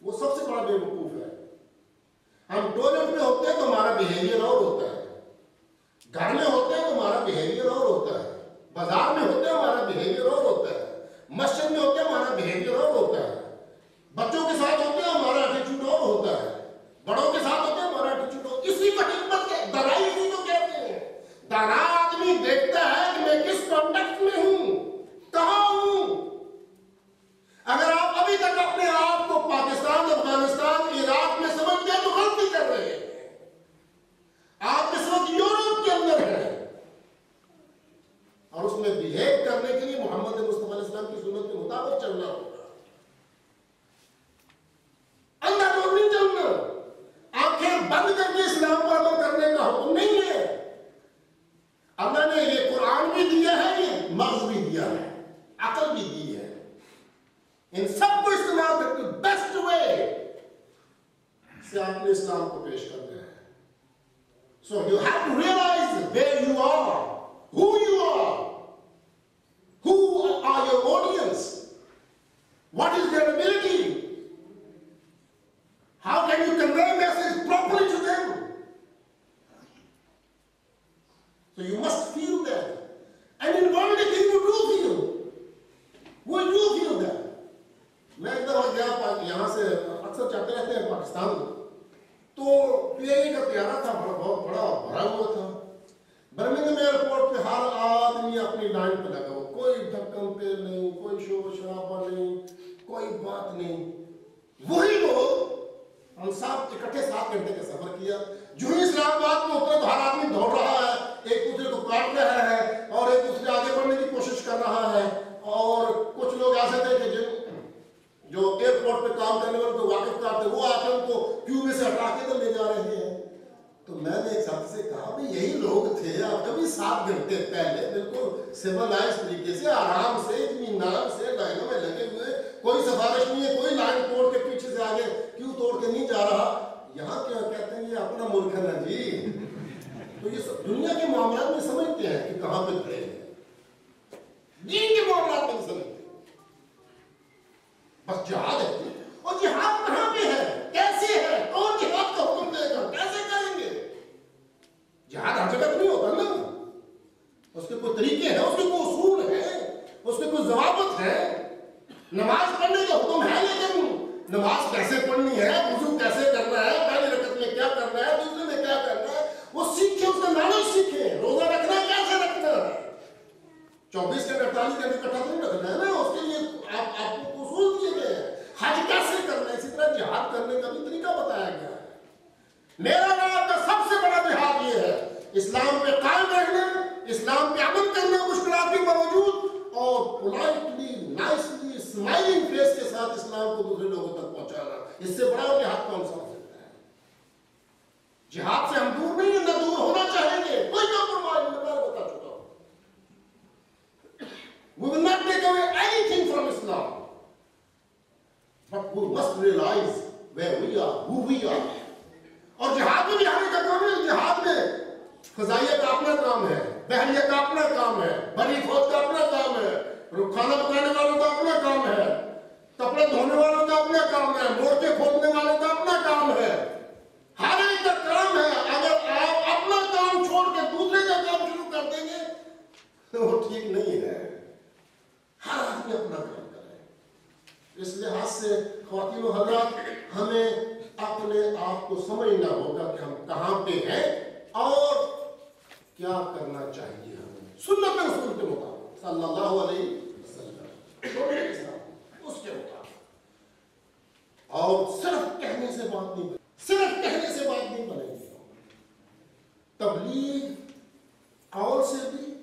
وہ سب سے بڑا بیوقوف ہے. ہم ٹوائلٹ میں ہوتے ہیں تو ہمارا بیہیویئر اور ہوتا ہے, گھر میں ہوتے ہیں تو ہمارا بیہیویئر اور ہوتا ہے, بازار میں ہوتے ہیں ہمارا بیہیویئر اور ہوتا ہے, مسجد میں ہوتے ہیں ہمارا بیہیویئر اور ہوتا ہے, بچوں کے ساتھ ہوتے ہیں ہمارا ایٹیچیوڈ اور ہوتا ہے, بڑوں کے ساتھ ہوتے ہیں ہمارا ایٹیچیوڈ اور. اسی کو حکمت کے درائی اسی کو کہتے ہیں. دانا آدمی دیکھتا ہے کہ میں کس کانٹیکٹ میں ہوں, کہاں ہوں. اگر آپ ابھی تک اپنے آپ کو پاکستان, افغانستان, عراق میں سمجھتے ہیں تو غلطی کر رہے ہیں. آپ اس وقت یورپ کے اندر ہیں اور اس میں بہیو کرنے کے لیے محمد مصطفیٰ علیہ السلام کی سنت کے مطابق چلنا ہوگا. اندھا دور نہیں چلنا. آنکھیں بند کر کے اسلام پر عمل کرنے کا حکم نہیں ہے. اللہ نے یہ قرآن بھی دیا ہے, یہ مغز بھی دیا ہے, عقل بھی دی ہے. ان سب کو استعمال کر کے بیسٹ وے سے آپ نے اسلام کو پیش کرنا ہے. So you have to realize where you are, who you are, who are your audience, what is their ability, how can you convey message properly to them. So you must feel that, and in one thing you do feel, we do feel that. میں ایک دفعہ گیا یہاں سے, اکثر چاہتے رہتے ہیں پاکستان میں, تو پی آئی کا طیارہ تھا, بہت بڑا بھرا ہوا تھا. برمنگھم ایئرپورٹ پہ ہر آدمی اپنی لائن پہ لگا ہوا, کوئی دھکم پہ نہیں, کوئی شور شرابہ نہیں, کوئی بات نہیں. وہی لوگ, ہم سب اکٹھے 7 گھنٹے کا سفر کیا. جو ہی اسلام آباد میں اترے تو ہر آدمی دوڑ رہا ہے, ایک دوسرے کو کاٹ رہا ہے اور ایک دوسرے آگے بڑھنے کی کوشش کر رہا ہے. اور کچھ لوگ ایسے تھے کہ جو ایئرپورٹ پہ کام کرنے والے کو واقف کرتے, وہ آ کے ان کو کیو میں سے ہٹا کے تو لے جا رہے ہیں. تو میں نے ایک ساتھی سے کہا بھائی یہی لوگ تھے آپ کبھی 7 گھنٹے پہلے بالکل سیولائز طریقے سے آرام سے اطمینان سے لائنوں میں لگے ہوئے, کوئی سفارش نہیں ہے, کوئی لائن توڑ کے پیچھے سے آگے کیوں توڑ کے نہیں جا رہا. یہاں کیا کہتے ہیں یہ اپنا ملک ہے نا جی. تو یہ دنیا کے معاملات میں سمجھتے ہیں کہ کہاں پہ کھڑے ہیں, دین کے معاملات میں نہیں سمجھتے. بس جہاد ہے, اور جہاد کہاں پہ ہے, کیسے ہے, کون جہاد کا حکم دے گا, کیسے کریں گے. جہاد ہر جگہ نہیں ہوتا نا, اس کے کوئی طریقے ہیں, اس کے کوئی اصول ہیں, اس کے کوئی ضوابط ہیں. نماز پڑھنے کا حکم ہے, لیکن نماز کیسے پڑھنی ہے, وضو کیسے کرنا ہے, پہلی رکعت میں کیا کرنا ہے, دوسرے میں کیا کرنا ہے, وہ سیکھیں, اس کا نالج سیکھیں. روزہ رکھنا کیسے رکھنا ہے, 24 گھنٹے 48 گھنٹے اکٹھا نہیں رکھنا ہے نا, اس کے لیے آپ کو اصول دیے گئے ہیں. حج کیسے کرنا ہے, اسی طرح جہاد کرنے کا بھی طریقہ بتایا گیا ہے. میرا نام کا سب سے بڑا جہاد یہ ہے, اسلام پہ قائم رہنا, اسلام پہ عمل کرنا مشکلات کے باوجود, اور پولائٹلی نائسلی اسمائلنگ فیس کے ساتھ اسلام کو دوسرے لوگوں تک پہنچانا. اس سے بڑا جہاد کون سا ہو سکتا ہے. جہاد سے ہم دور نہیں ہیں, نہ دور ہونا چاہیں گے, کوئی کمپرومائز نہیں, میں بتا چکا ہوں. We will not take away anything from Islam, but we must realize where we are, who we are. اور جہاد میں بھی آنے کا کام ہے. جہاد میں فضائیہ کا اپنا کام ہے, بحریہ کا اپنا کام ہے, بری فوج کا اپنا کام ہے, کھانا پکانے والوں کا اپنا کام ہے, کپڑے دھونے والوں کا اپنا کام ہے, مورچے کھولنے والوں کا اپنا کام ہے. ہر ایک کا کام ہے. اگر آپ اپنا کام چھوڑ کے دوسرے کا کام شروع کر دیں گے تو وہ ٹھیک نہیں ہے. ہر آدمی اپنا کام کرے. اس لحاظ سے خواتین و حضرات, ہمیں اپنے آپ کو سمجھنا ہوگا کہ ہم کہاں پہ ہیں اور کیا کرنا چاہیے ہمیں سنت رسول کے مطابق صلی اللہ علیہ وسلم, اس کے مطابق. اور صرف کہنے سے بات نہیں, صرف کہنے سے بات نہیں بنے گی. تبلیغ قول سے بھی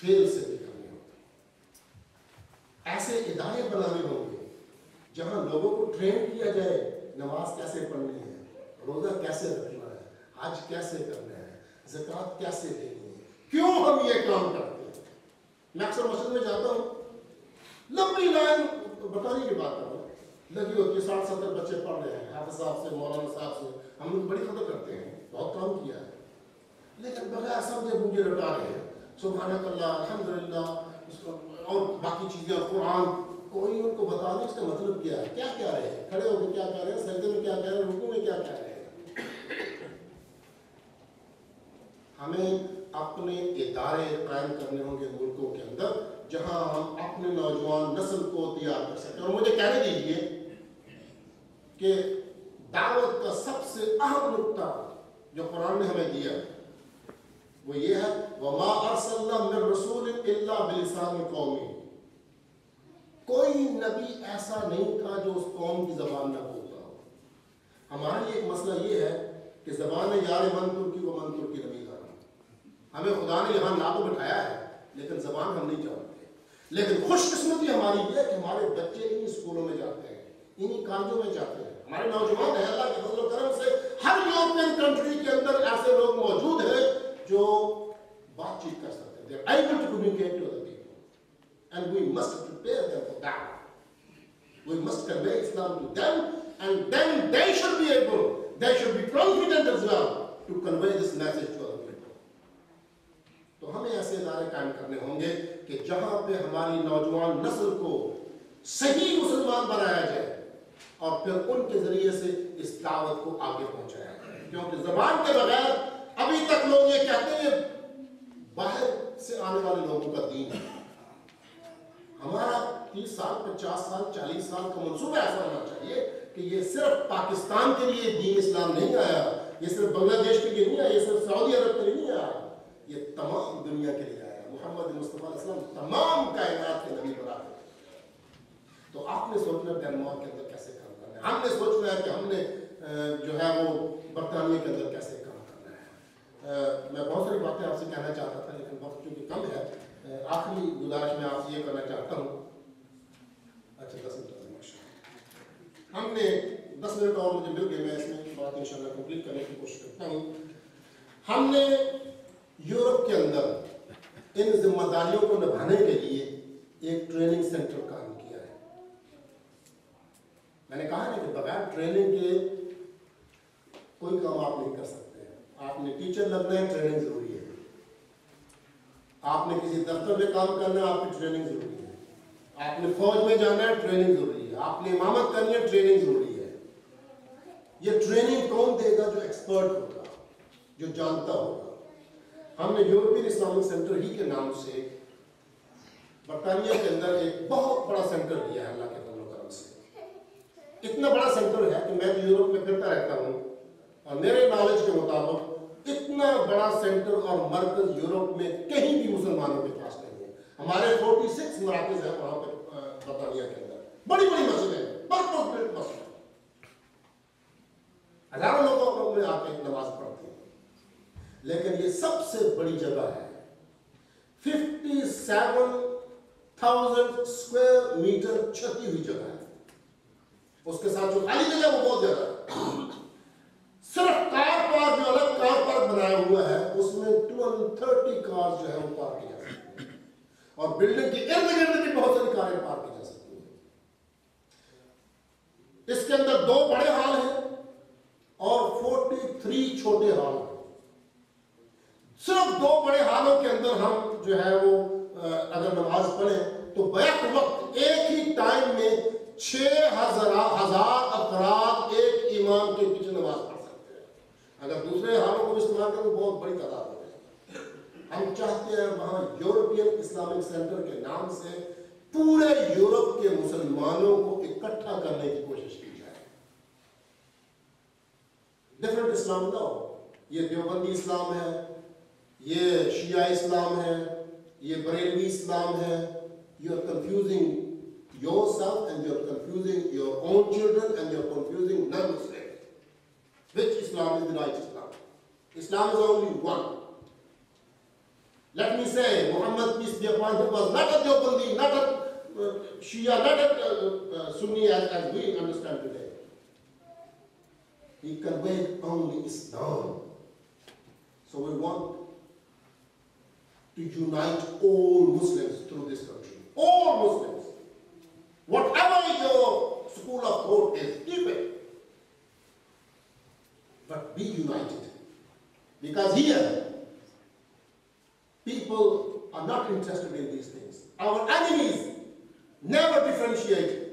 فعل سے بھی کرنی ہوتی. ایسے ادارے بنانے ہوں گے جہاں لوگوں کو ٹرین کیا جائے, نماز کیسے پڑھنی ہے, روزہ کیسے رکھنا ہے, حج کیسے کرنا ہے, زکوٰۃ کیسے دینی ہے. کیوں ہم یہ کام کرتے ہیں. میں اکثر مسجد میں جاتا ہوں, لمبی لائن بتانے کی بات کروں لگی ہوتی ہے, 60-70 بچے پڑھ رہے ہیں, حافظ صاحب سے, مولانا صاحب سے. ہم لوگ بڑی قدر کرتے ہیں, بہت کام کیا ہے, لیکن بغیر سمجھے بوجھے لٹا رہے ہیں. سبحانک اللہ, الحمدللہ, اور باقی چیزیں, قرآن. کوئی ان کو بتا دیں اس کا مطلب کیا ہے, کیا کہہ رہے ہیں, کھڑے ہو کے کیا کہہ رہے ہیں, سجدے اپنے ادارے قائم کرنے ہوں گے ملکوں کے اندر جہاں ہم اپنے نوجوان نسل کو تیار کر سکتے ہیں. اور مجھے کہنے دیجیے کہ دعوت کا سب سے اہم نقطہ جو قرآن نے ہمیں دیا وہ یہ ہے وَمَا أَرْسَلْنَا مِن رَسُولٍ إِلَّا بِلِسَانِ قَوْمِهِ. کوئی نبی ایسا نہیں تھا جو اس قوم کی زبان نہ بولتا ہو. ہمارے لیے ایک مسئلہ یہ ہے کہ زبان ہے یار من ترکی و من ترکی نبی دانا. ہمیں خدا نے یہاں لا تو بٹھایا ہے لیکن زبان ہم نہیں جانتے. لیکن خوش قسمتی ہماری یہ ہے کہ ہمارے بچے انہی اسکولوں میں جاتے ہیں, انہی کالجوں میں جاتے ہیں. ہمارے نوجوان ہیں اللہ کے فضل و کرم سے ہر یورپین کنٹری کے اندر ایسے لوگ موجود ہیں جو بات چیت کر سکتے ہیں. They are able to communicate to other people. And we must prepare them for that. We must convey Islam to them and then they should be able, they should be confident as well to convey this message to other people. تو ہمیں ایسے ادارے قائم کرنے ہوں گے کہ جہاں پہ ہماری نوجوان نسل کو صحیح مسلمان بنایا جائے اور پھر ان کے ذریعے سے اس دعوت کو آگے پہنچایا جائے. کیونکہ زبان کے بغیر ابھی تک لوگ یہ کہتے ہیں باہر سے آنے والے لوگوں کا دین ہے. ہمارا 30 سال 50 سال 40 سال کا منصوبہ ایسا ہونا چاہیے کہ یہ صرف پاکستان کے لیے دین اسلام نہیں آیا, یہ صرف بنگلہ دیش کے لیے نہیں آیا, یہ صرف سعودی عرب کے لیے نہیں آیا, یہ تمام دنیا کے لیے آیا. محمد مصطفیٰ علیہ السلام تمام کائنات کے نبی برابر. تو آپ نے سوچنا ڈنمارک کے اندر کیسے کام کرنا ہے, ہم نے سوچنا ہے کہ ہم نے جو ہے وہ برطانیہ کے اندر کیسے کام کرنا ہے. میں بہت ساری باتیں آپ سے کہنا چاہتا تھا لیکن وقت چونکہ کم ہے, آخری گزارش میں آپ سے یہ کرنا چاہتا ہوں. اچھا 10 منٹ ہم نے 10 منٹ اور مجھے مل گئے, میں اس میں بات انشاءاللہ کمپلیٹ کرنے کی کوشش کرتا ہوں. ہم نے یورپ کے اندر ان ذمہ داریوں کو نبھانے کے لیے ایک ٹریننگ سینٹر قائم کیا ہے. میں نے کہا ہے کہ بغیر ٹریننگ کے کوئی کام آپ نہیں کر سکتے ہیں. آپ نے ٹیچر لگنا ہے, ٹریننگ ضروری ہے. آپ نے کسی دفتر میں کام کرنا ہے, آپ کی ٹریننگ ضروری ہے. آپ نے فوج میں جانا ہے, ٹریننگ ضروری ہے. آپ نے امامت کرنی ہے, ٹریننگ ضروری ہے. یہ ٹریننگ کون دے گا؟ جو ایکسپرٹ ہوگا, جو جانتا ہوگا. ہم نے یورپین اسلامک سینٹر ہی کے نام سے برطانیہ کے اندر ایک بہت بڑا سینٹر دیا ہے اللہ کے فضل و کرم سے. اتنا بڑا سینٹر ہے کہ میں جو یورپ میں پھرتا رہتا ہوں اور میرے نالج کے مطابق اتنا بڑا سینٹر اور مرکز یورپ میں کہیں بھی مسلمانوں کے پاس نہیں ہے. ہمارے 46 مراکز ہیں وہاں پہ برطانیہ کے اندر, بڑی بڑی مسجدیں ہیں, پرپز بلٹ مسجد, ہزاروں لوگوں میں آ کے نماز پڑھتے ہیں. لیکن یہ سب سے بڑی جگہ ہے, 57,000 اسکوائر میٹر چھتی ہوئی جگہ ہے. اس کے ساتھ جو خالی جگہ وہ بہت زیادہ ہے. صرف کار پارک جو الگ کار پارک بنایا ہوا ہے اس میں 230 کار جو ہے وہ پارک کی جا سکتی ہیں, اور بلڈنگ کے ارد گرد بھی بہت ساری کاریں پارک کی جا سکتی ہیں. اس کے اندر 2 بڑے ہال ہیں اور 43 چھوٹے ہال ہیں. صرف 2 بڑے ہالوں کے اندر ہم جو ہے وہ اگر نماز پڑھیں تو بیک وقت ایک ہی ٹائم میں 6,000 افراد ایک امام کے پیچھے نماز پڑھ سکتے ہیں. اگر دوسرے ہالوں کو استعمال کریں تو بہت بڑی تعداد ہو جائے. ہم چاہتے ہیں وہاں یورپین اسلامک سینٹر کے نام سے پورے یورپ کے مسلمانوں کو اکٹھا کرنے کی کوشش کی جائے. ڈفرنٹ اسلام نہ ہو. یہ دیوبندی اسلام ہے, یہ شیعہ اسلام ہے, یہ بریلوی اسلام ہے. You are confusing yourself and you are confusing your own children and you are confusing non-Muslims. Which Islam is the right Islam? Islam is only one. Let me say, Muhammad, peace be upon him, was not a Deobandi, not a Shia, not a Sunni as we understand today. He conveyed only Islam. So we want to unite all Muslims through this country. All Muslims. Whatever your school of thought is, keep it. But be united. Because here, people are not interested in these things. Our enemies never differentiate